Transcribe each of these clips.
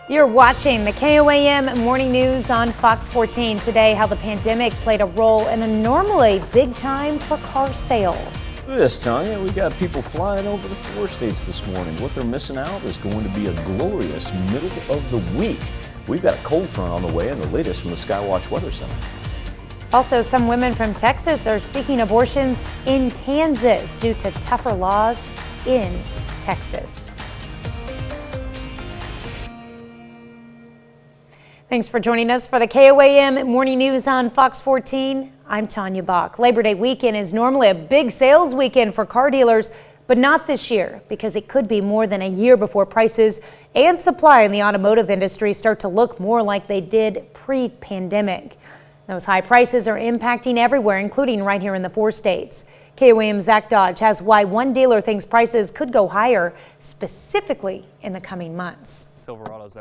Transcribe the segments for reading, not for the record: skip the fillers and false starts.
You're watching the KOAM Morning News on Fox 14. Today, how the pandemic played a role in a normally big time for car sales. This time, we got people flying over the four states this morning. What they're missing out is going to be a glorious middle of the week. We've got a cold front on the way and the latest from the Skywatch Weather Center. Also, some women from Texas are seeking abortions in Kansas due to tougher laws in Texas. Thanks for joining us for the KOAM Morning News on Fox 14. I'm Tanya Bach. Labor Day weekend is normally a big sales weekend for car dealers, but not this year because it could be more than a year before prices and supply in the automotive industry start to look more like they did pre-pandemic. Those high prices are impacting everywhere, including right here in the four states. KOAM's Zach Dodge has why one dealer thinks prices could go higher, specifically in the coming months.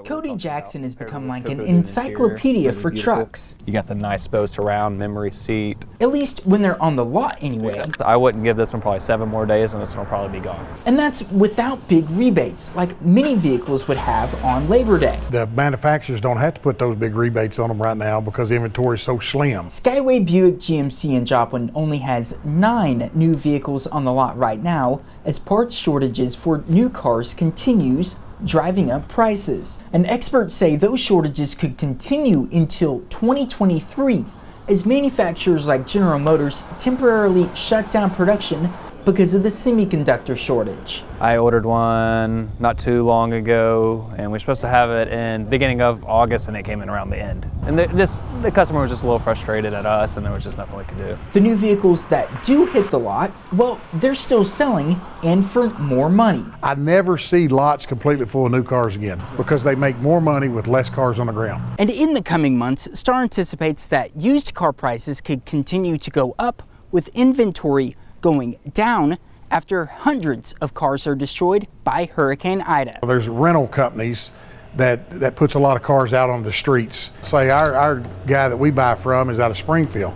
Cody Jackson has become like an encyclopedia for trucks. You got the nice Bose surround memory seat. At least when they're on the lot anyway. I wouldn't give this one probably 7 more days and this one will probably be gone. And that's without big rebates like many vehicles would have on Labor Day. The manufacturers don't have to put those big rebates on them right now because the inventory is so slim. Skyway Buick GMC in Joplin only has 9 new vehicles on the lot right now as parts shortages for new cars continues driving up prices. And experts say those shortages could continue until 2023 as manufacturers like General Motors temporarily shut down production because of the semiconductor shortage. I ordered one not too long ago and we're supposed to have it in beginning of August and it came in around the end. And the customer was just a little frustrated at us and there was just nothing we could do. The new vehicles that do hit the lot, well, they're still selling and for more money. I never see lots completely full of new cars again because they make more money with less cars on the ground. And in the coming months, Star anticipates that used car prices could continue to go up with inventory going down after hundreds of cars are destroyed by Hurricane Ida. There's rental companies that puts a lot of cars out on the streets. Say our guy that we buy from is out of Springfield.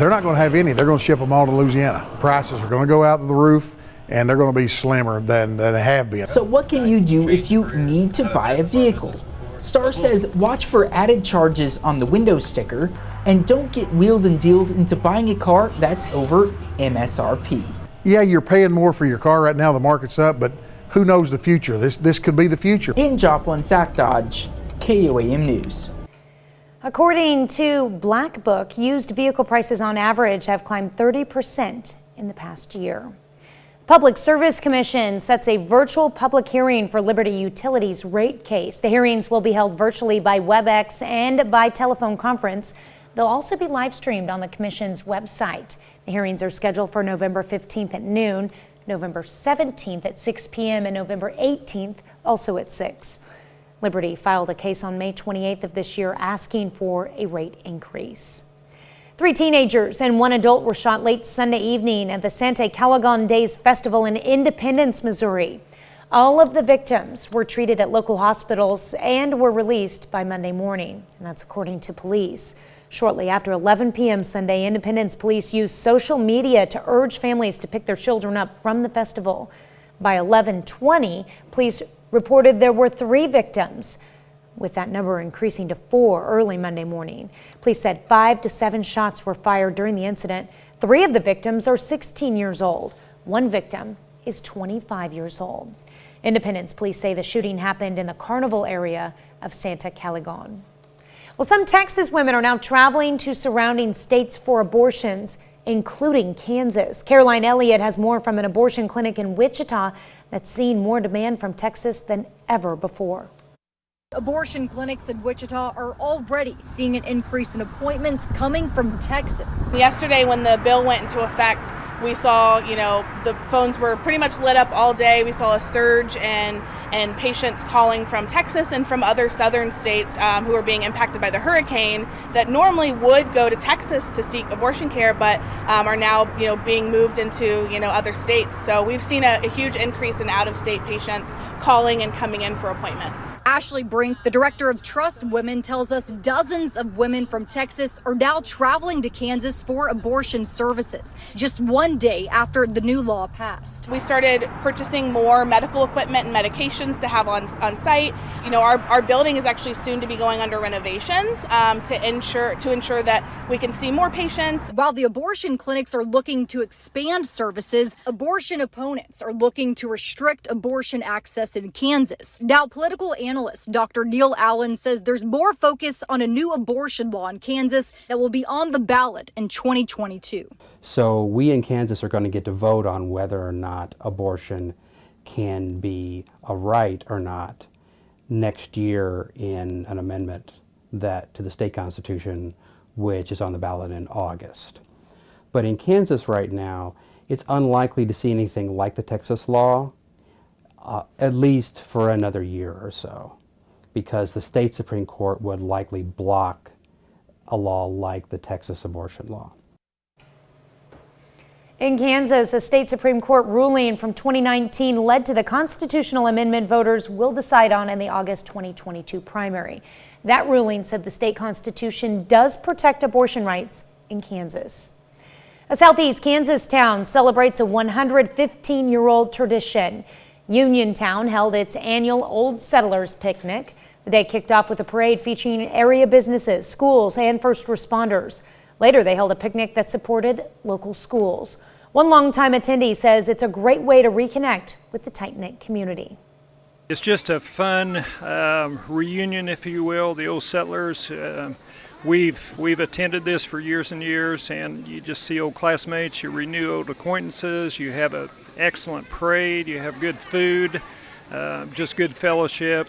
They're not going to have any. They're going to ship them all to Louisiana. Prices are going to go out to the roof and they're going to be slimmer than they have been. So what can you do if you need to buy a vehicle? Star says watch for added charges on the window sticker and don't get wheeled and dealed into buying a car that's over MSRP. Yeah, you're paying more for your car right now. The market's up, but who knows the future? This could be the future. In Joplin, Zach Dodge, KOAM News. According to Black Book, used vehicle prices on average have climbed 30% in the past year. Public Service Commission sets a virtual public hearing for Liberty Utilities rate case. The hearings will be held virtually by WebEx and by telephone conference. They'll also be live streamed on the Commission's website. The hearings are scheduled for November 15th at noon, November 17th at 6 p.m. and November 18th also at 6. Liberty filed a case on May 28th of this year asking for a rate increase. 3 teenagers and 1 adult were shot late Sunday evening at the Santa Caligon Days Festival in Independence, Missouri. All of the victims were treated at local hospitals and were released by Monday morning, and that's according to police. Shortly after 11 p.m. Sunday, Independence police used social media to urge families to pick their children up from the festival. By 11:20, police reported there were 3 victims, with that number increasing to 4 early Monday morning. Police said 5 to 7 shots were fired during the incident. 3 of the victims are 16 years old. 1 victim is 25 years old. Independence police say the shooting happened in the carnival area of Santa Caligon. Well, some Texas women are now traveling to surrounding states for abortions, including Kansas. Caroline Elliott has more from an abortion clinic in Wichita that's seen more demand from Texas than ever before. Abortion clinics in Wichita are already seeing an increase in appointments coming from Texas. Yesterday, when the bill went into effect, we saw, the phones were pretty much lit up all day. We saw a surge in patients calling from Texas and from other southern states who are being impacted by the hurricane that normally would go to Texas to seek abortion care, but are now, being moved into, other states. So we've seen a huge increase in out-of-state patients calling and coming in for appointments. Ashley Brink, the director of Trust Women, tells us dozens of women from Texas are now traveling to Kansas for abortion services, just one day after the new law passed. We started purchasing more medical equipment and medication physicians to have on site. You know, our building is actually soon to be going under renovations to ensure that we can see more patients. While the abortion clinics are looking to expand services, abortion opponents are looking to restrict abortion access in Kansas. Now, political analyst Dr. Neil Allen says there's more focus on a new abortion law in Kansas that will be on the ballot in 2022. So we in Kansas are going to get to vote on whether or not abortion can be a right or not next year in an amendment to the state constitution, which is on the ballot in August. But in Kansas right now, it's unlikely to see anything like the Texas law, at least for another year or so, because the state Supreme Court would likely block a law like the Texas abortion law. In Kansas, a state Supreme Court ruling from 2019 led to the constitutional amendment voters will decide on in the August 2022 primary. That ruling said the state constitution does protect abortion rights in Kansas. A southeast Kansas town celebrates a 115-year-old tradition. Uniontown held its annual Old Settlers Picnic. The day kicked off with a parade featuring area businesses, schools, and first responders. Later, they held a picnic that supported local schools. One longtime attendee says it's a great way to reconnect with the tight-knit community. It's just a fun reunion, if you will, the Old Settlers. We've attended this for years and years, and you just see old classmates, you renew old acquaintances, you have an excellent parade, you have good food, just good fellowship.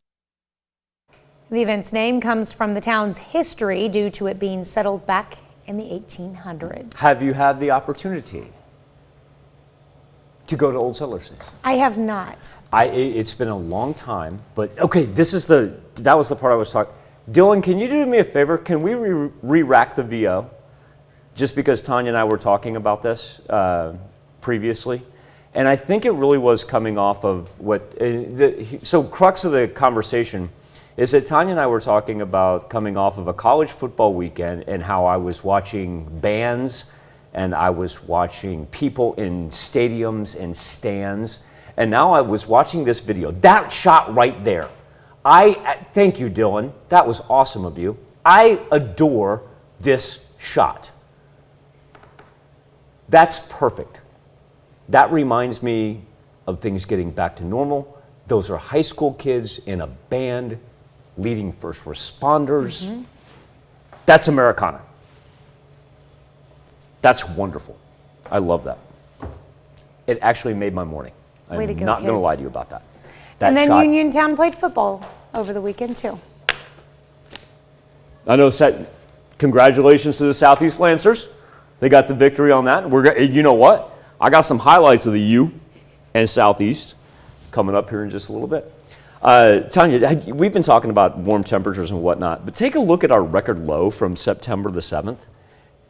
The event's name comes from the town's history due to it being settled back in the 1800s. Have you had the opportunity to go to Old Settlers? I have not. It's been a long time, but okay, that was the part I was talking. Dylan, can you do me a favor? Can we re-rack the VO? Just because Tanya and I were talking about this previously. And I think it really was coming off of so crux of the conversation is that Tanya and I were talking about coming off of a college football weekend and how I was watching bands and I was watching people in stadiums and stands. And now I was watching this video. That shot right there. Thank you, Dylan. That was awesome of you. I adore this shot. That's perfect. That reminds me of things getting back to normal. Those are high school kids in a band leading first responders. Mm-hmm. That's Americana. That's wonderful. I love that. It actually made my morning. I'm not going to lie to you about that. And then Uniontown played football over the weekend too. I know. Congratulations to the Southeast Lancers. They got the victory on that. You know what? I got some highlights of the U and Southeast coming up here in just a little bit. Tanya, we've been talking about warm temperatures and whatnot, but take a look at our record low from September the 7th.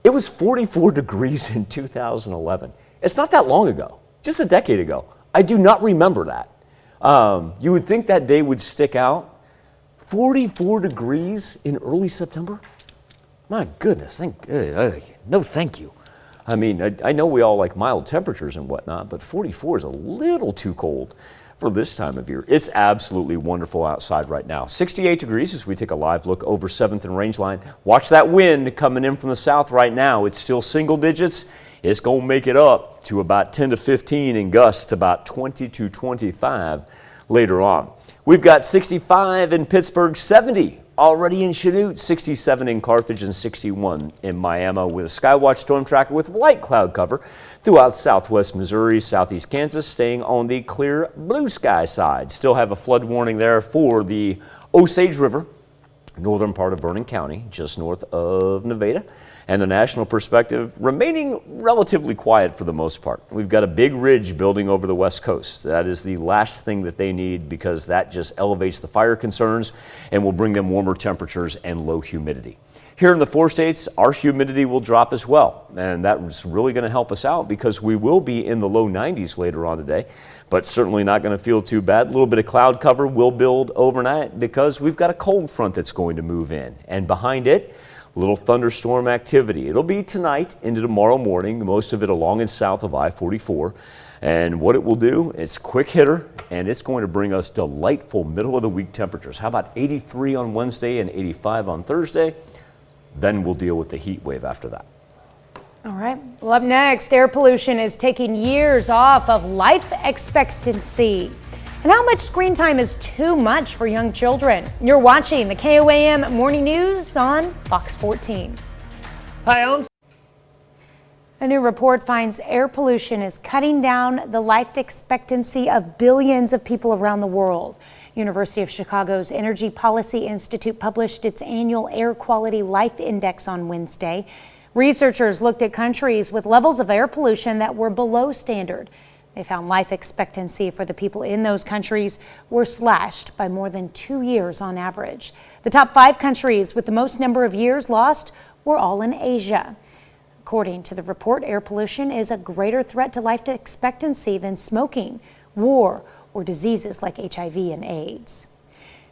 It was 44 degrees in 2011. It's not that long ago, just a decade ago. I do not remember that. You would think that day would stick out. 44 degrees in early September? My goodness, no thank you. I mean, I know we all like mild temperatures and whatnot, but 44 is a little too cold for this time of year. It's absolutely wonderful outside right now. 68 degrees as we take a live look over 7th and Rangeline. Watch that wind coming in from the south right now. It's still single digits. It's going to make it up to about 10 to 15 and gusts to about 20 to 25 later on. We've got 65 in Pittsburgh, 70 already in Chanute, 67 in Carthage, and 61 in Miami with a Skywatch storm tracker with light cloud cover throughout southwest Missouri, southeast Kansas, staying on the clear blue sky side. Still have a flood warning there for the Osage River, northern part of Vernon County, just north of Nevada. And the national perspective remaining relatively quiet for the most part. We've got a big ridge building over the west coast. That is the last thing that they need because that just elevates the fire concerns and will bring them warmer temperatures and low humidity. Here in the 4 states, our humidity will drop as well. And that's really going to help us out because we will be in the low 90s later on today, but certainly not going to feel too bad. A little bit of cloud cover will build overnight because we've got a cold front that's going to move in. And behind it, little thunderstorm activity. It'll be tonight into tomorrow morning, most of it along and south of I-44. And what it will do, it's a quick hitter, and it's going to bring us delightful middle of the week temperatures. How about 83 on Wednesday and 85 on Thursday? Then we'll deal with the heat wave after that. All right. Well, up next, air pollution is taking years off of life expectancy. And how much screen time is too much for young children? You're watching the KOAM Morning News on Fox 14. Hi, A new report finds air pollution is cutting down the life expectancy of billions of people around the world. University of Chicago's Energy Policy Institute published its annual Air Quality Life Index on Wednesday. Researchers looked at countries with levels of air pollution that were below standard. They found life expectancy for the people in those countries were slashed by more than 2 years on average. The top 5 countries with the most number of years lost were all in Asia. According to the report, air pollution is a greater threat to life expectancy than smoking, war, or diseases like HIV and AIDS.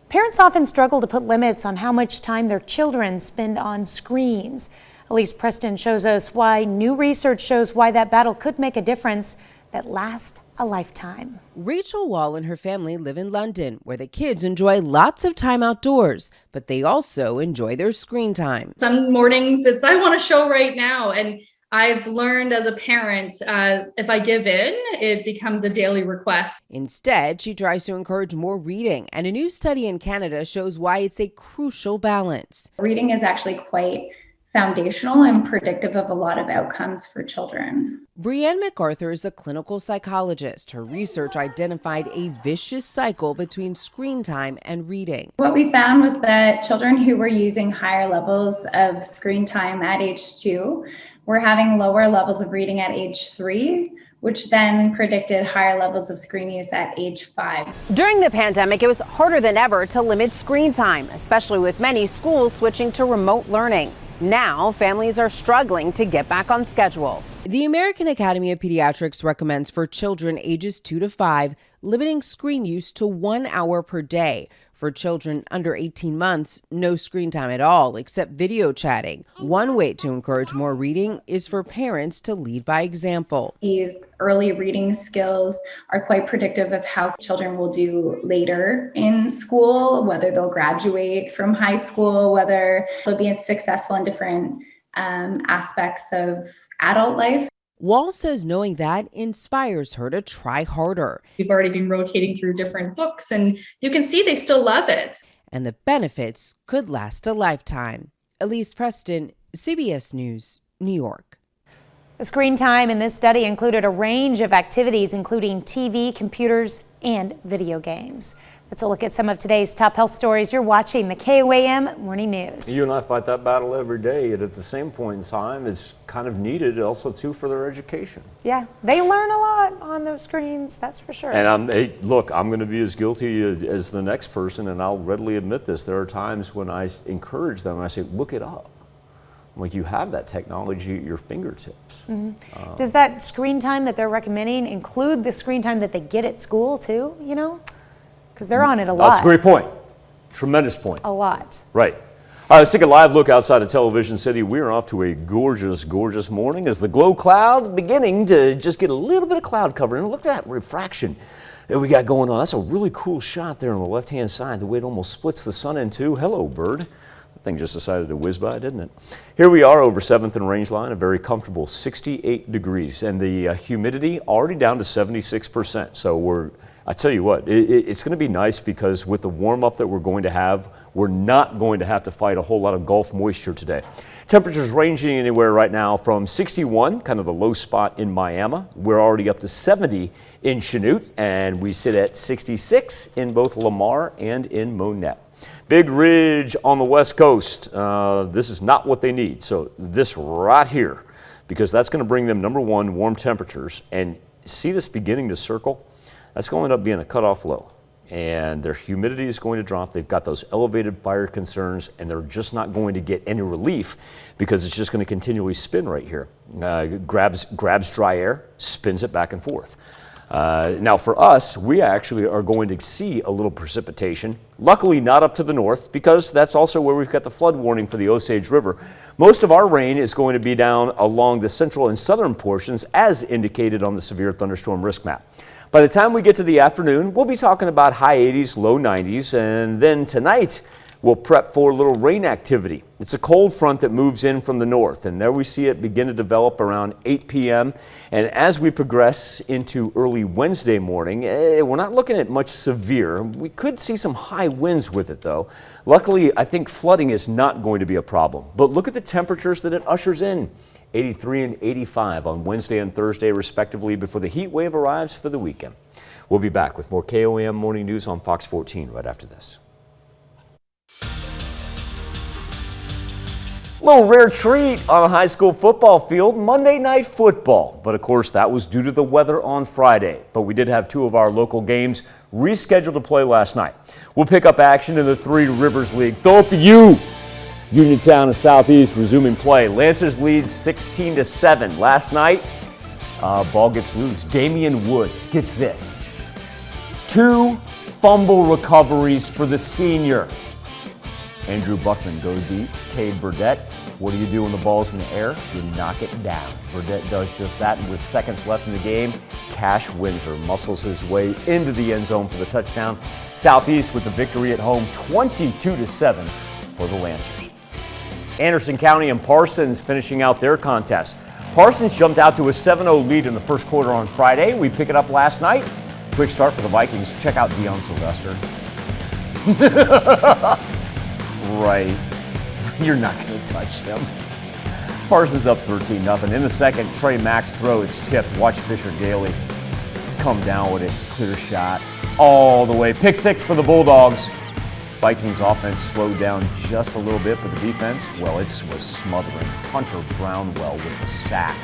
Parents often struggle to put limits on how much time their children spend on screens. Elise Preston shows us why new research shows why that battle could make a difference that lasts a lifetime. Rachel Wall and her family live in London, where the kids enjoy lots of time outdoors, but they also enjoy their screen time. Some mornings it's, I want a show right now. And I've learned as a parent, if I give in, it becomes a daily request. Instead, she tries to encourage more reading, and a new study in Canada shows why it's a crucial balance. Reading is actually quite foundational and predictive of a lot of outcomes for children. Brianne MacArthur is a clinical psychologist. Her research identified a vicious cycle between screen time and reading. What we found was that children who were using higher levels of screen time at age 2 were having lower levels of reading at age 3, which then predicted higher levels of screen use at age 5. During the pandemic, it was harder than ever to limit screen time, especially with many schools switching to remote learning. Now, families are struggling to get back on schedule. The American Academy of Pediatrics recommends for children ages 2 to 5 limiting screen use to 1 hour per day. For children under 18 months, no screen time at all except video chatting. One way to encourage more reading is for parents to lead by example. These early reading skills are quite predictive of how children will do later in school, whether they'll graduate from high school, whether they'll be successful in different aspects of adult life. Wall says knowing that inspires her to try harder. We've already been rotating through different books, and you can see they still love it. And the benefits could last a lifetime. Elise Preston, CBS News, New York. The screen time in this study included a range of activities, including TV, computers, and video games. That's a look at some of today's top health stories. You're watching the KOAM Morning News. You and I fight that battle every day, and at the same point in time, it's kind of needed also too for their education. Yeah, they learn a lot on those screens, that's for sure. And look, I'm going to be as guilty as the next person, and I'll readily admit this. There are times when I encourage them and I say, look it up. I'm like, you have that technology at your fingertips. Mm-hmm. Does that screen time that they're recommending include the screen time that they get at school too, you know? Because they're on it a lot. That's a great point. Tremendous point. A lot. Right. All right, let's take a live look outside of Television City. We're off to a gorgeous, gorgeous morning as the glow cloud beginning to just get a little bit of cloud cover. And look at that refraction that we got going on. That's a really cool shot there on the left-hand side, the way it almost splits the sun in two. Hello, bird. That thing just decided to whiz by, didn't it? Here we are over 7th and Rangeline, a very comfortable 68 degrees, and the humidity already down to 76%. So I tell you what, it's going to be nice because with the warm up that we're going to have, we're not going to have to fight a whole lot of Gulf moisture today. Temperatures ranging anywhere right now from 61, kind of the low spot in Miami. We're already up to 70 in Chanute, and we sit at 66 in both Lamar and in Monette. Big Ridge on the west coast. This is not what they need. So this right here, because that's going to bring them, number one, warm temperatures. And see this beginning to circle? That's going to end up being a cutoff low, and their humidity is going to drop. They've got those elevated fire concerns, and they're just not going to get any relief because it's just going to continually spin right here. Grabs dry air, spins it back and forth. Now for us, we actually are going to see a little precipitation. Luckily not up to the north, because that's also where we've got the flood warning for the Osage River. Most of our rain is going to be down along the central and southern portions, as indicated on the severe thunderstorm risk map. By the time we get to the afternoon, we'll be talking about high 80s, low 90s, and then tonight we'll prep for a little rain activity. It's a cold front that moves in from the north, and there we see it begin to develop around 8 p.m. And as we progress into early Wednesday morning, we're not looking at much severe. We could see some high winds with it, though. Luckily, I think flooding is not going to be a problem. But look at the temperatures that it ushers in. 83 and 85 on Wednesday and Thursday, respectively, before the heat wave arrives for the weekend. We'll be back with more KOAM Morning News on Fox 14 right after this. Little rare treat on a high school football field, Monday Night Football. But of course, that was due to the weather on Friday. But we did have two of our local games rescheduled to play last night. We'll pick up action in the Three Rivers League. Throw it to you. Uniontown and Southeast resuming play. Lancers lead 16-7. Last night, ball gets loose. Damian Woods gets this. 2 fumble recoveries for the senior. Andrew Buckman goes deep. Cade Burdett, what do you do when the ball's in the air? You knock it down. Burdett does just that, and with seconds left in the game, Cash Windsor muscles his way into the end zone for the touchdown. Southeast with the victory at home, 22-7 for the Lancers. Anderson County and Parsons finishing out their contest. Parsons jumped out to a 7-0 lead in the first quarter on Friday. We pick it up last night. Quick start for the Vikings. Check out Deion Sylvester. Right. You're not going to touch him. Parsons up 13-0. In the second, Trey Mack's throw, it's tipped. Watch Fisher Daly come down with it. Clear shot all the way. Pick 6 for the Bulldogs. Vikings offense slowed down just a little bit, but the defense, well, it was smothering. Hunter Brownwell with the sack.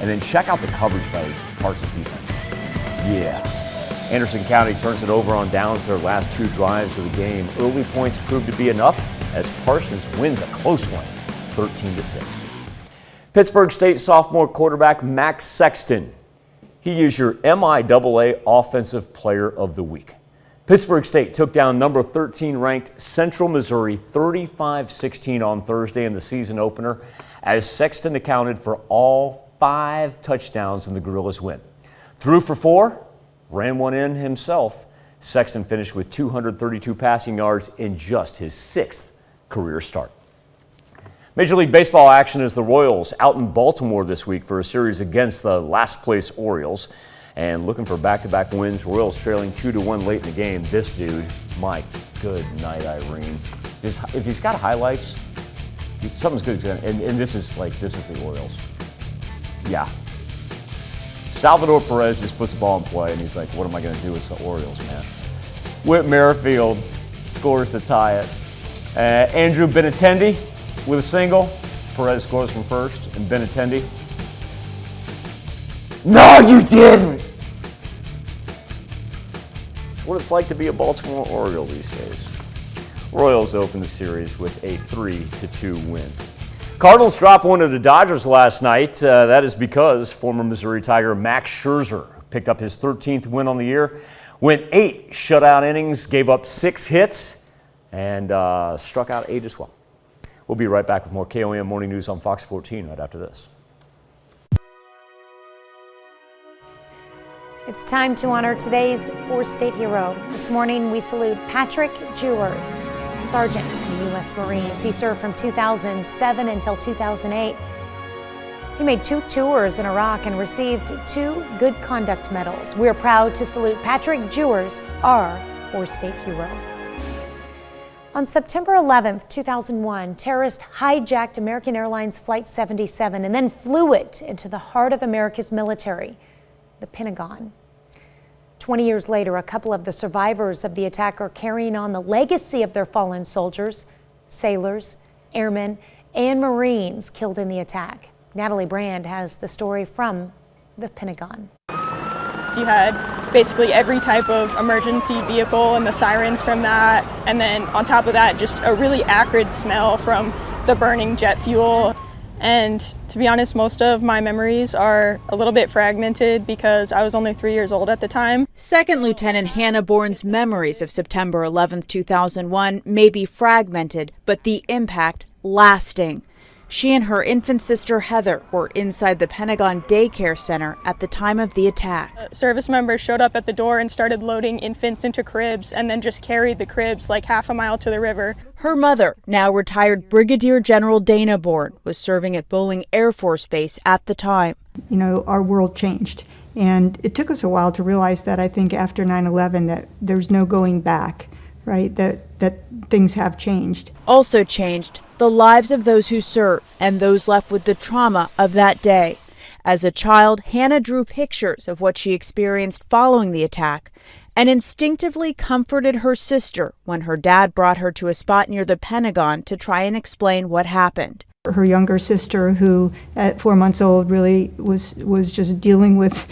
And then check out the coverage by Parsons defense. Yeah. Anderson County turns it over on downs their last 2 drives of the game. Early points proved to be enough as Parsons wins a close one, 13-6. Pittsburgh State sophomore quarterback Max Sexton. He is your MIAA Offensive Player of the Week. Pittsburgh State took down number 13 ranked Central Missouri 35-16 on Thursday in the season opener as Sexton accounted for all 5 touchdowns in the Gorillas' win. Threw for 4, ran one in himself. Sexton finished with 232 passing yards in just his 6th career start. Major League Baseball action is the Royals out in Baltimore this week for a series against the last place Orioles. And looking for back-to-back wins, Royals trailing 2-1 late in the game. This dude, my good night, Irene. If he's got highlights, something's good. And this is the Orioles. Yeah. Salvador Perez just puts the ball in play, and he's like, what am I going to do? It's the Orioles, man. Whit Merrifield scores to tie it. Andrew Benintendi with a single. Perez scores from first, and Benintendi. No, you didn't! It's what it's like to be a Baltimore Oriole these days. Royals open the series with a 3-2 win. Cardinals dropped one to the Dodgers last night. That is because former Missouri Tiger Max Scherzer picked up his 13th win on the year, went 8 shutout innings, gave up 6 hits, and struck out 8 as well. We'll be right back with more KOAM Morning News on Fox 14 right after this. It's time to honor today's 4th state hero. This morning we salute Patrick Jewers, Sergeant in the U.S. Marines. He served from 2007 until 2008. He made 2 tours in Iraq and received 2 Good Conduct Medals. We're proud to salute Patrick Jewers, our 4th state hero. On September 11th, 2001, terrorists hijacked American Airlines Flight 77 and then flew it into the heart of America's military, the Pentagon. 20 years later, a couple of the survivors of the attack are carrying on the legacy of their fallen soldiers, sailors, airmen, and Marines killed in the attack. Natalie Brand has the story from the Pentagon. You had basically every type of emergency vehicle and the sirens from that, and then on top of that, just a really acrid smell from the burning jet fuel. And to be honest, most of my memories are a little bit fragmented because I was only 3 years old at the time. Second Lieutenant Hannah Bourne's memories of September 11, 2001 may be fragmented, but the impact lasting. She and her infant sister Heather were inside the Pentagon Daycare Center at the time of the attack. Service members showed up at the door and started loading infants into cribs and then just carried the cribs like half a mile to the river. Her mother, now retired Brigadier General Dana Bourne, was serving at Bolling Air Force Base at the time. You know, our world changed. And it took us a while to realize that, I think, after 9/11, that there's no going back, right? That things have changed. Also changed the lives of those who served and those left with the trauma of that day. As a child, Hannah drew pictures of what she experienced following the attack and instinctively comforted her sister when her dad brought her to a spot near the Pentagon to try and explain what happened. Her younger sister, who at 4 months old really was just dealing with,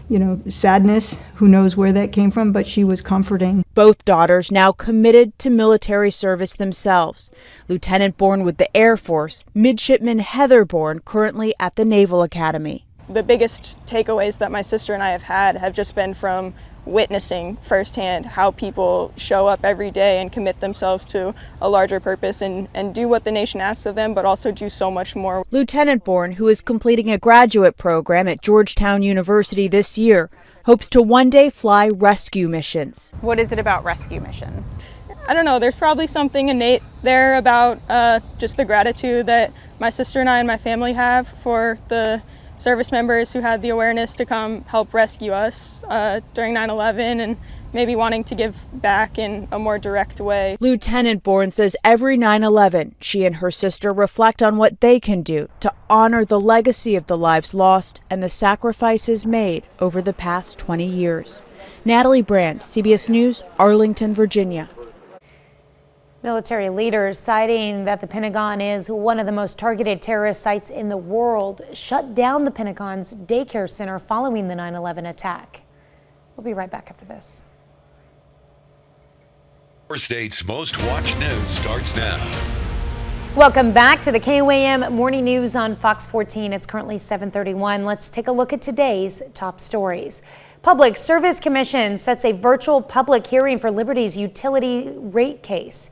you know, sadness, who knows where that came from, but she was comforting. Both daughters now committed to military service themselves. Lieutenant Bourne with the Air Force, Midshipman Heather Bourne currently at the Naval Academy. The biggest takeaways that my sister and I have had have just been from witnessing firsthand how people show up every day and commit themselves to a larger purpose and do what the nation asks of them, but also do so much more. Lieutenant Bourne, who is completing a graduate program at Georgetown University this year, hopes to one day fly rescue missions. What is it about rescue missions? I don't know, there's probably something innate there about just the gratitude that my sister and I and my family have for the service members who had the awareness to come help rescue us during 9/11 and maybe wanting to give back in a more direct way. Lieutenant Bourne says every 9/11, she and her sister reflect on what they can do to honor the legacy of the lives lost and the sacrifices made over the past 20 years. Natalie Brand, CBS News, Arlington, Virginia. Military leaders citing that the Pentagon is one of the most targeted terrorist sites in the world shut down the Pentagon's daycare center following the 9/11 attack. We'll be right back after this. Our state's most watched news starts now. Welcome back to the KOAM Morning News on Fox 14. It's currently 7:31. Let's take a look at today's top stories. Public Service Commission sets a virtual public hearing for Liberty's utility rate case.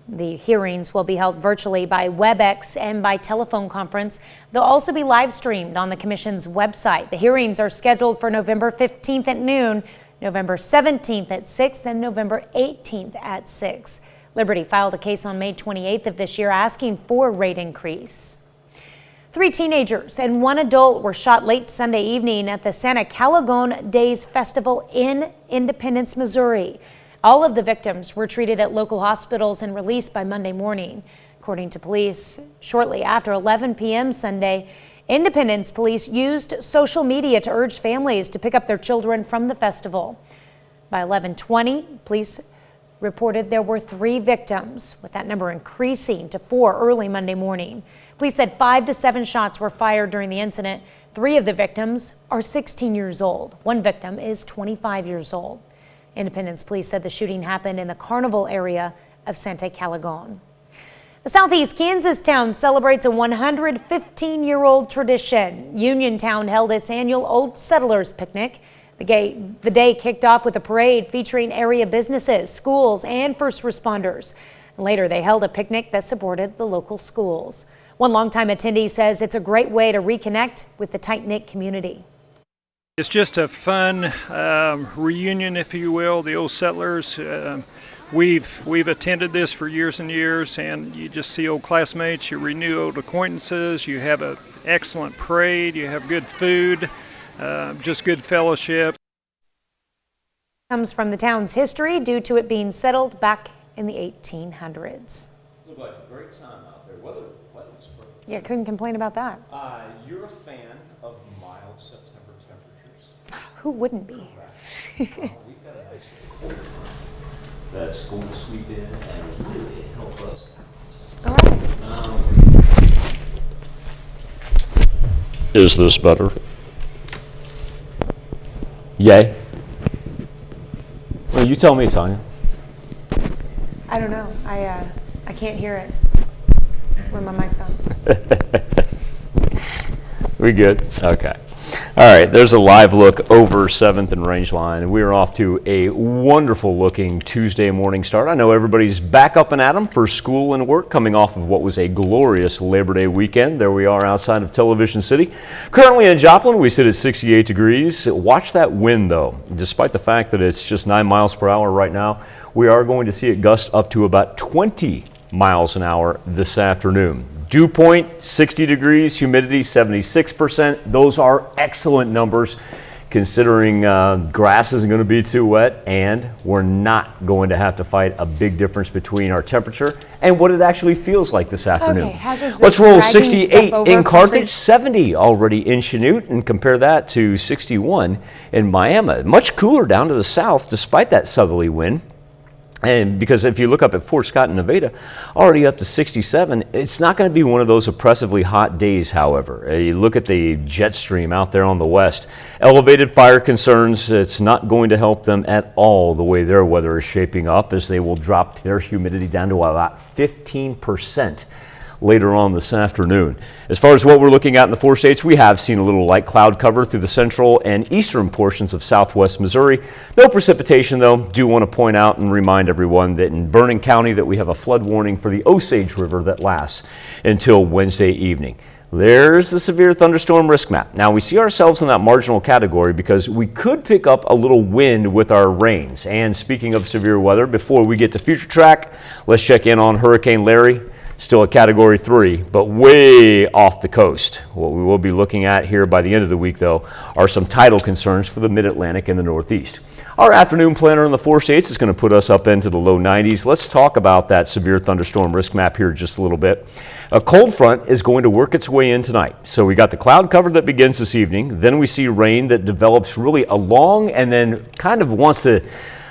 The hearings will be held virtually by WebEx and by telephone conference. They'll also be live streamed on the Commission's website. The hearings are scheduled for November 15th at noon, November 17th at 6, and November 18th at 6. Liberty filed a case on May 28th of this year asking for a rate increase. 3 teenagers and 1 adult were shot late Sunday evening at the Santa Calagon Days Festival in Independence, Missouri. All of the victims were treated at local hospitals and released by Monday morning. According to police, shortly after 11 p.m. Sunday, Independence police used social media to urge families to pick up their children from the festival. By 11:20, police reported there were 3 victims, with that number increasing to 4 early Monday morning. Police said 5 to 7 shots were fired during the incident. 3 of the victims are 16 years old. 1 victim is 25 years old. Independence police said the shooting happened in the carnival area of Santa Calagon. The southeast Kansas town celebrates a 115-year-old tradition. Uniontown held its annual Old Settlers Picnic. The day kicked off with a parade featuring area businesses, schools, and first responders. Later, they held a picnic that supported the local schools. One longtime attendee says it's a great way to reconnect with the tight-knit community. It's just a fun reunion, if you will, the Old Settlers. We've attended this for years and years, and you just see old classmates, you renew old acquaintances, you have an excellent parade, you have good food, just good fellowship. Comes from the town's history due to it being settled back in the 1800s. Looked like a great time out there. Weather was perfect. Yeah, couldn't complain about that. You're a fan of mild September temperatures? Who wouldn't be? We've got a nice quarter that's going to sweep in and really help us. All right. Is this better? Yay? Well, you tell me, Tanya. I don't know. I can't hear it when my mic's on. We good? Okay. All right, there's a live look over 7th and Rangeline. We are off to a wonderful looking Tuesday morning start. I know everybody's back up and at 'em for school and work, coming off of what was a glorious Labor Day weekend. There we are outside of Television City. Currently in Joplin, we sit at 68 degrees. Watch that wind though. Despite the fact that it's just 9 miles per hour right now, we are going to see it gust up to about 20 miles an hour this afternoon. Dew point, 60 degrees, humidity 76%. Those are excellent numbers considering grass isn't going to be too wet, and we're not going to have to fight a big difference between our temperature and what it actually feels like this afternoon. Okay, let's roll 68 in Carthage, 70 already in Chanute, and compare that to 61 in Miami. Much cooler down to the south despite that southerly wind. And because if you look up at Fort Scott and Nevada, already up to 67, it's not going to be one of those oppressively hot days, however. You look at the jet stream out there on the west, elevated fire concerns, it's not going to help them at all the way their weather is shaping up, as they will drop their humidity down to about 15% later on this afternoon. As far as what we're looking at in the 4 states, we have seen a little light cloud cover through the central and eastern portions of southwest Missouri. No precipitation though. Do want to point out and remind everyone that in Vernon County that we have a flood warning for the Osage River that lasts until Wednesday evening. There's the severe thunderstorm risk map. Now we see ourselves in that marginal category because we could pick up a little wind with our rains. And speaking of severe weather, before we get to future track, let's check in on Hurricane Larry. Still a Category 3, but way off the coast. What we will be looking at here by the end of the week, though, are some tidal concerns for the Mid-Atlantic and the Northeast. Our afternoon planner in the 4 states is going to put us up into the low 90s. Let's talk about that severe thunderstorm risk map here just a little bit. A cold front is going to work its way in tonight. So we got the cloud cover that begins this evening. Then we see rain that develops really along and then kind of wants to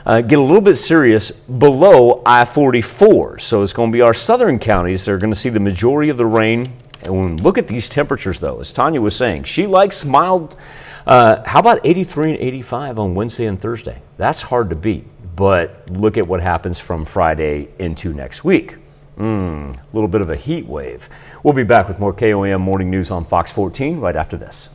get a little bit serious below I-44. So it's going to be our southern counties that are going to see the majority of the rain. And when we look at these temperatures, though, as Tanya was saying, she likes mild. How about 83 and 85 on Wednesday and Thursday? That's hard to beat. But look at what happens from Friday into next week. A little bit of a heat wave. We'll be back with more KOAM Morning News on Fox 14 right after this.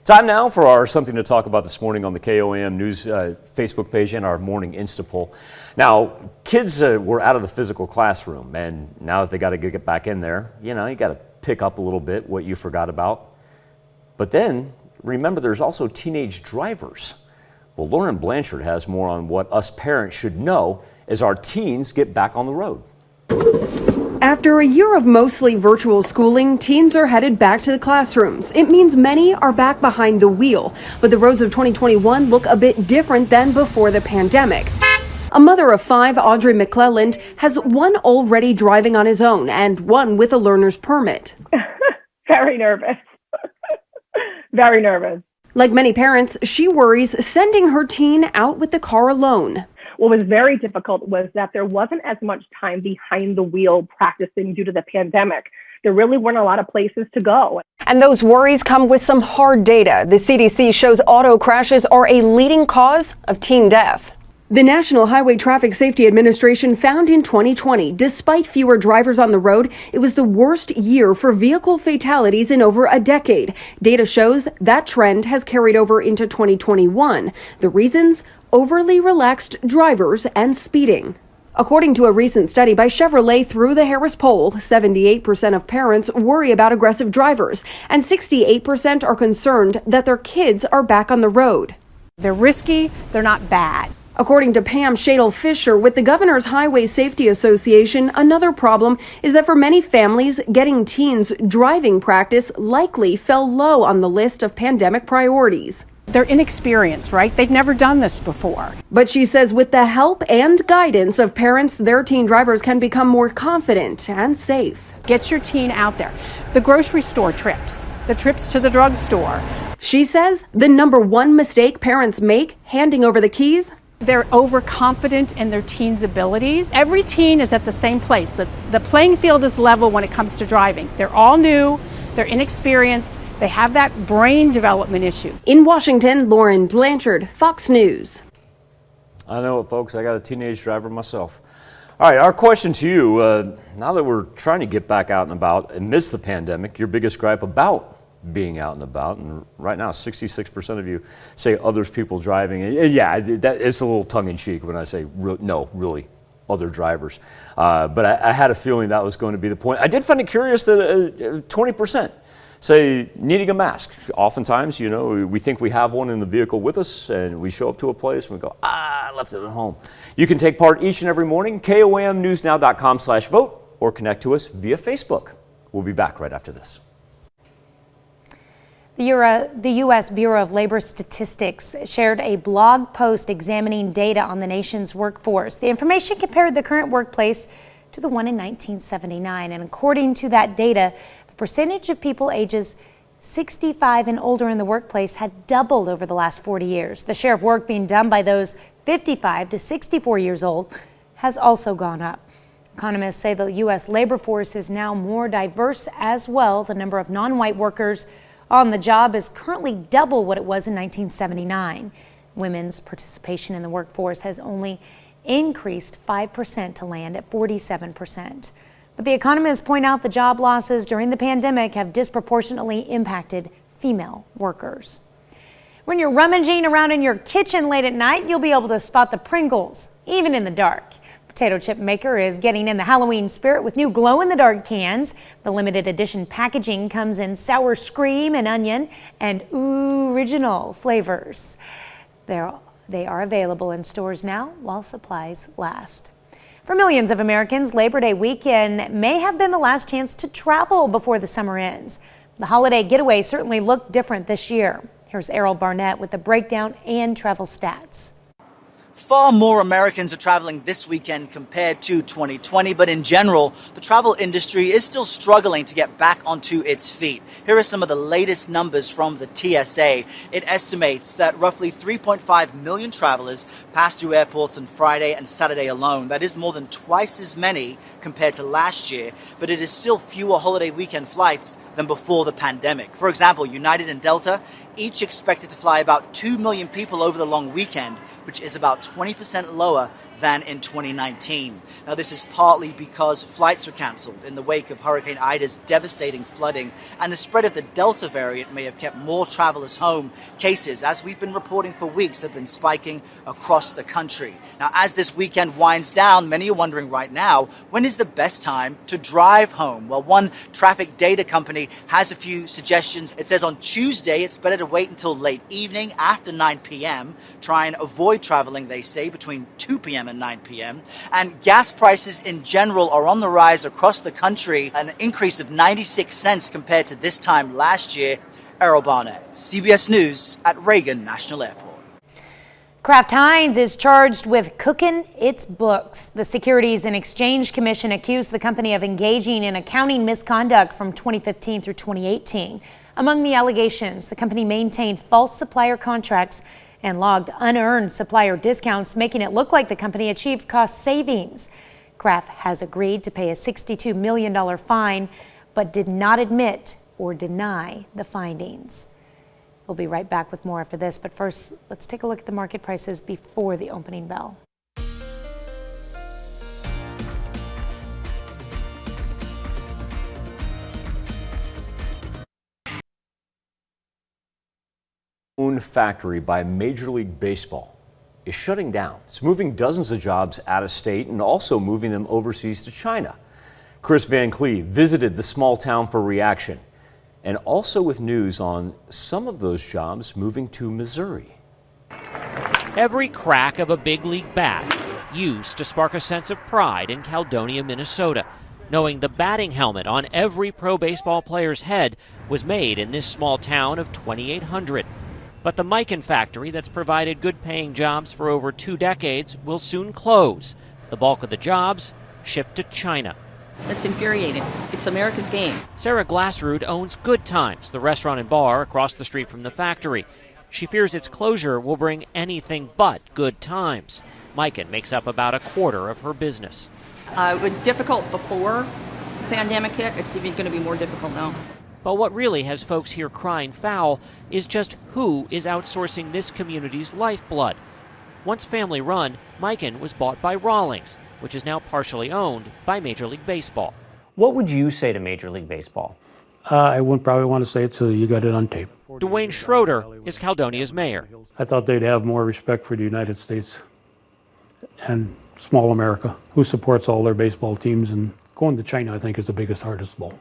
Time now for our Something to Talk About this morning on the KOAM News Facebook page and our morning Insta poll. Now, kids were out of the physical classroom, and now that they got to get back in there, you got to pick up a little bit what you forgot about. But then, remember, there's also teenage drivers. Well, Lauren Blanchard has more on what us parents should know as our teens get back on the road. After a year of mostly virtual schooling, teens are headed back to the classrooms. It means many are back behind the wheel, but the roads of 2021 look a bit different than before the pandemic. A mother of 5, Audrey McClelland, has one already driving on his own and one with a learner's permit. Very nervous. Very nervous. Like many parents, she worries sending her teen out with the car alone. What was very difficult was that there wasn't as much time behind the wheel practicing due to the pandemic. There really weren't a lot of places to go. And those worries come with some hard data. The CDC shows auto crashes are a leading cause of teen death. The National Highway Traffic Safety Administration found in 2020, despite fewer drivers on the road, it was the worst year for vehicle fatalities in over a decade. Data shows that trend has carried over into 2021. The reasons? Overly relaxed drivers and speeding. According to a recent study by Chevrolet through the Harris poll, 78% of parents worry about aggressive drivers, and 68% are concerned that their kids are back on the road. They're risky, they're not bad. According to Pam Shadle-Fisher with the Governor's Highway Safety Association, another problem is that for many families, getting teens driving practice likely fell low on the list of pandemic priorities. They're inexperienced, right? They've never done this before. But she says with the help and guidance of parents, their teen drivers can become more confident and safe. Get your teen out there. The grocery store trips, the trips to the drugstore. She says the number one mistake parents make handing over the keys. They're overconfident in their teen's abilities. Every teen is at the same place. The playing field is level when it comes to driving. They're all new, they're inexperienced, they have that brain development issue. In Washington, Lauren Blanchard, Fox News. I know it, folks. I got a teenage driver myself. All right, our question to you, now that we're trying to get back out and about amidst the pandemic, your biggest gripe about being out and about, and right now 66% of you say others people driving, and yeah, it's a little tongue-in-cheek when I say no, really, other drivers. But I had a feeling that was going to be the point. I did find it curious that 20% say needing a mask. Oftentimes, you know, we think we have one in the vehicle with us, and we show up to a place and we go, I left it at home. You can take part each and every morning, KOAMnewsnow.com/vote, or connect to us via Facebook. We'll be back right after this. The U.S. Bureau of Labor Statistics shared a blog post examining data on the nation's workforce. The information compared the current workplace to the one in 1979, and according to that data, the percentage of people ages 65 and older in the workplace had doubled over the last 40 years. The share of work being done by those 55 to 64 years old has also gone up. Economists say the U.S. labor force is now more diverse as well. The number of non-white workers on the job is currently double what it was in 1979. Women's participation in the workforce has only increased 5% to land at 47%. But the economists point out the job losses during the pandemic have disproportionately impacted female workers. When you're rummaging around in your kitchen late at night, you'll be able to spot the Pringles, even in the dark. Potato chip maker is getting in the Halloween spirit with new glow-in-the-dark cans. The limited edition packaging comes in sour scream and onion and original flavors. They are available in stores now while supplies last. For millions of Americans, Labor Day weekend may have been the last chance to travel before the summer ends. The holiday getaway certainly looked different this year. Here's Errol Barnett with the breakdown and travel stats. Far more Americans are traveling this weekend compared to 2020, but in general, the travel industry is still struggling to get back onto its feet. Here are some of the latest numbers from the TSA. It estimates that roughly 3.5 million travelers passed through airports on Friday and Saturday alone. That is more than twice as many compared to last year, but it is still fewer holiday weekend flights than before the pandemic. For example, United and Delta each expected to fly about 2 million people over the long weekend, which is about 20% lower than in 2019. Now, this is partly because flights were canceled in the wake of Hurricane Ida's devastating flooding, and the spread of the Delta variant may have kept more travelers home. Cases, as we've been reporting for weeks, have been spiking across the country. Now, as this weekend winds down, many are wondering right now, when is the best time to drive home? Well, one traffic data company has a few suggestions. It says on Tuesday, it's better to wait until late evening after 9 p.m. Try and avoid traveling, they say, between 2 p.m. and 9 p.m. And gas prices in general are on the rise across the country, an increase of 96 cents compared to this time last year. Errol Barnett, CBS News at Reagan National Airport. Kraft Heinz is charged with cooking its books. The Securities and Exchange Commission accused the company of engaging in accounting misconduct from 2015 through 2018. Among the allegations, the company maintained false supplier contracts and logged unearned supplier discounts, making it look like the company achieved cost savings. Kraft has agreed to pay a $62 million fine, but did not admit or deny the findings. We'll be right back with more after this, but first, let's take a look at the market prices before the opening bell. Factory by Major League Baseball is shutting down. It's moving dozens of jobs out of state and also moving them overseas to China. Chris Van Cleve visited the small town for reaction and also with news on some of those jobs moving to Missouri. Every crack of a big league bat used to spark a sense of pride in Caledonia, Minnesota, knowing the batting helmet on every pro baseball player's head was made in this small town of 2,800. But the Mikan factory that's provided good-paying jobs for over 2 decades will soon close. The bulk of the jobs shipped to China. That's infuriating. It's America's game. Sarah Glassrud owns Good Times, the restaurant and bar across the street from the factory. She fears its closure will bring anything but good times. Mikan makes up about a quarter of her business. It was difficult before the pandemic hit. It's even going to be more difficult now. But what really has folks here crying foul is just who is outsourcing this community's lifeblood. Once family run, Mikan was bought by Rawlings, which is now partially owned by Major League Baseball. What would you say to Major League Baseball? I wouldn't probably want to say it, so you got it on tape. Dwayne Schroeder is Caledonia's mayor. I thought they'd have more respect for the United States and small America, who supports all their baseball teams, and going to China, I think, is the biggest, hardest of all.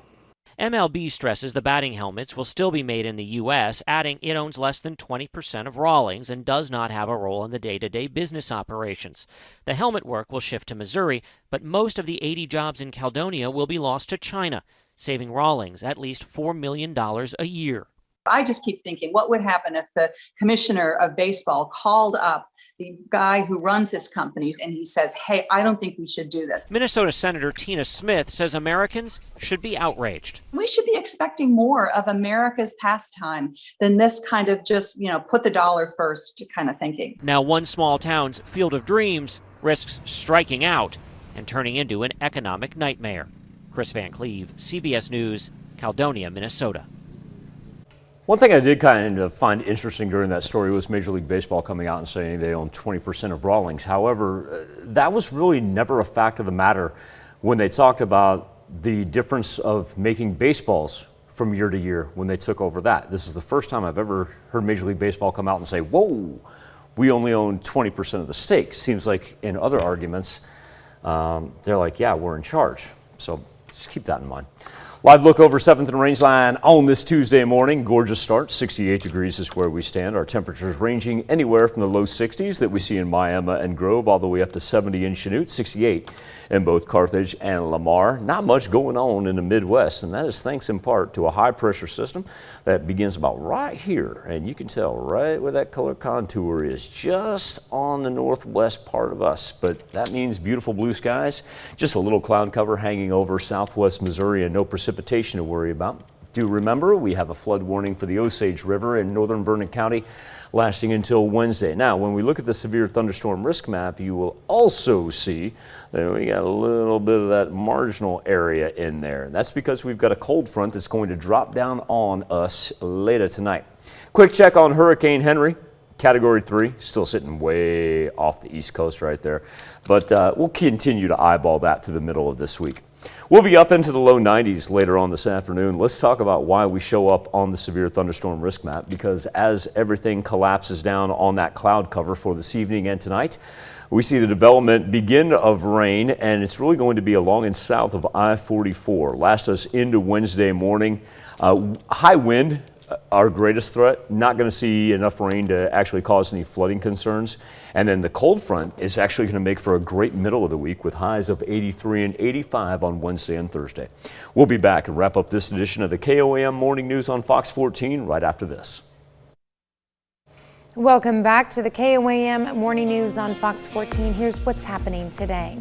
MLB stresses the batting helmets will still be made in the U.S., adding it owns less than 20% of Rawlings and does not have a role in the day-to-day business operations. The helmet work will shift to Missouri, but most of the 80 jobs in Caledonia will be lost to China, saving Rawlings at least $4 million a year. I just keep thinking, what would happen if the commissioner of baseball called up the guy who runs his companies and he says, hey, I don't think we should do this. Minnesota Senator Tina Smith says Americans should be outraged. We should be expecting more of America's pastime than this kind of just, put the dollar first kind of thinking. Now one small town's Field of Dreams risks striking out and turning into an economic nightmare. Chris Van Cleve, CBS News, Caledonia, Minnesota. One thing I did kind of find interesting during that story was Major League Baseball coming out and saying they own 20% of Rawlings. However, that was really never a fact of the matter when they talked about the difference of making baseballs from year to year when they took over that. This is the first time I've ever heard Major League Baseball come out and say, whoa, we only own 20% of the stake. Seems like in other arguments, they're like, yeah, we're in charge. So just keep that in mind. Live look over 7th and Rangeline on this Tuesday morning. Gorgeous start. 68 degrees is where we stand. Our temperatures ranging anywhere from the low 60s that we see in Miami and Grove all the way up to 70 in Chanute, 68 in both Carthage and Lamar. Not much going on in the Midwest, and that is thanks in part to a high pressure system that begins about right here. And you can tell right where that color contour is, just on the northwest part of us. But that means beautiful blue skies, just a little cloud cover hanging over southwest Missouri and no precipitation to worry about. Do remember, we have a flood warning for the Osage River in northern Vernon County lasting until Wednesday. Now, when we look at the severe thunderstorm risk map, you will also see that we got a little bit of that marginal area in there. That's because we've got a cold front that's going to drop down on us later tonight. Quick check on Hurricane Henry. Category 3, still sitting way off the East Coast right there. But we'll continue to eyeball that through the middle of this week. We'll be up into the low 90s later on this afternoon. Let's talk about why we show up on the severe thunderstorm risk map, because as everything collapses down on that cloud cover for this evening and tonight, we see the development begin of rain, and it's really going to be along and south of I-44. Last us into Wednesday morning. High wind, our greatest threat. Not going to see enough rain to actually cause any flooding concerns. And then the cold front is actually going to make for a great middle of the week with highs of 83 and 85 on Wednesday and Thursday. We'll be back and wrap up this edition of the KOAM Morning News on Fox 14 right after this. Welcome back to the KOAM Morning News on Fox 14. Here's what's happening today.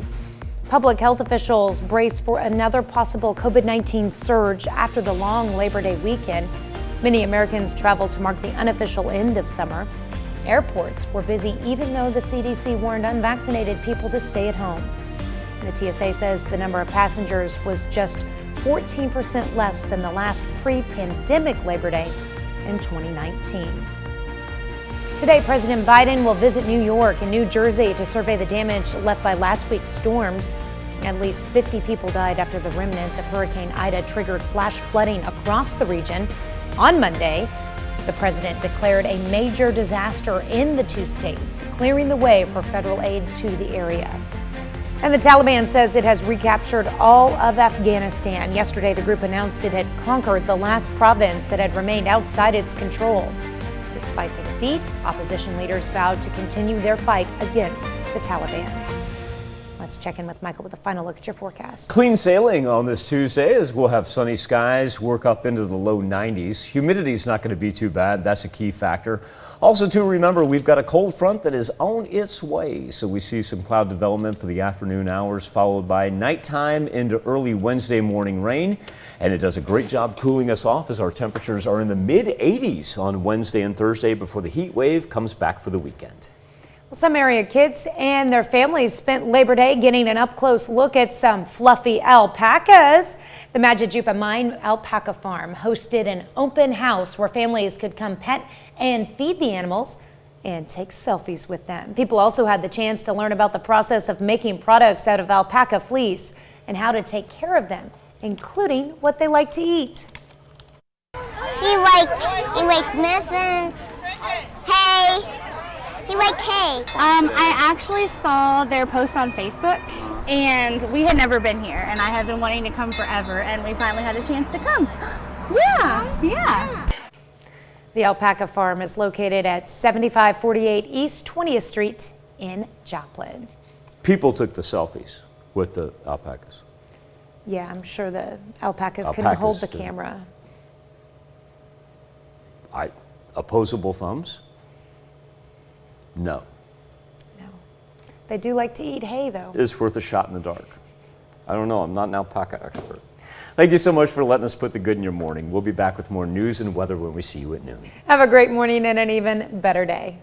Public health officials brace for another possible COVID-19 surge after the long Labor Day weekend. Many Americans traveled to mark the unofficial end of summer. Airports were busy even though the CDC warned unvaccinated people to stay at home. The TSA says the number of passengers was just 14% less than the last pre-pandemic Labor Day in 2019. Today, President Biden will visit New York and New Jersey to survey the damage left by last week's storms. At least 50 people died after the remnants of Hurricane Ida triggered flash flooding across the region. On Monday, the president declared a major disaster in the two states, clearing the way for federal aid to the area. And the Taliban says it has recaptured all of Afghanistan. Yesterday, the group announced it had conquered the last province that had remained outside its control. Despite the defeat, opposition leaders vowed to continue their fight against the Taliban. Let's check in with Michael with a final look at your forecast. Clean sailing on this Tuesday as we'll have sunny skies, work up into the low 90s. Humidity is not going to be too bad. That's a key factor. Also, to remember, we've got a cold front that is on its way. So we see some cloud development for the afternoon hours, followed by nighttime into early Wednesday morning rain. And it does a great job cooling us off as our temperatures are in the mid 80s on Wednesday and Thursday before the heat wave comes back for the weekend. Some area kids and their families spent Labor Day getting an up-close look at some fluffy alpacas. The Majajupa Mine Alpaca Farm hosted an open house where families could come pet and feed the animals. and take selfies with them. People also had the chance to learn about the process of making products out of alpaca fleece and how to take care of them, including what they like to eat. He like missing hay. He like hay. I actually saw their post on Facebook, and we had never been here, and I had been wanting to come forever, and we finally had a chance to come. Yeah. The alpaca farm is located at 7548 East 20th Street in Joplin. People took the selfies with the alpacas. Yeah, I'm sure the alpacas couldn't hold the camera. Opposable thumbs? No. They do like to eat hay, though. It's worth a shot in the dark. I don't know. I'm not an alpaca expert. Thank you so much for letting us put the good in your morning. We'll be back with more news and weather when we see you at noon. Have a great morning and an even better day.